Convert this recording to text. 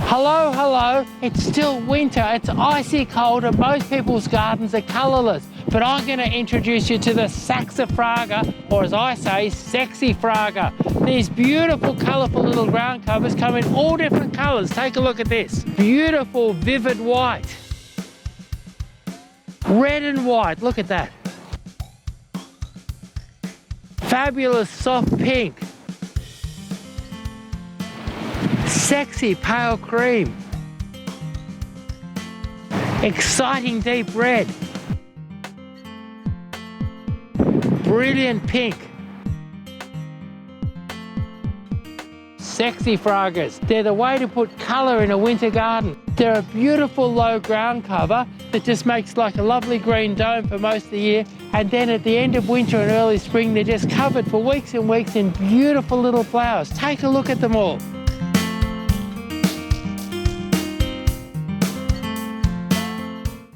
Hello, hello, it's still winter, it's icy cold and most people's gardens are colourless. But I'm going to introduce you to the Saxifraga, or as I say, Sexyfraga. These beautiful, colourful little ground covers come in all different colours. Take a look at this. Beautiful, vivid white. Red and white, look at that. Fabulous soft pink. Sexy pale cream. Exciting deep red. Brilliant pink. Sexyfragas. They're the way to put colour in a winter garden. They're a beautiful low ground cover that just makes like a lovely green dome for most of the year, and then at the end of winter and early spring they're just covered for weeks and weeks in beautiful little flowers. Take a look at them all.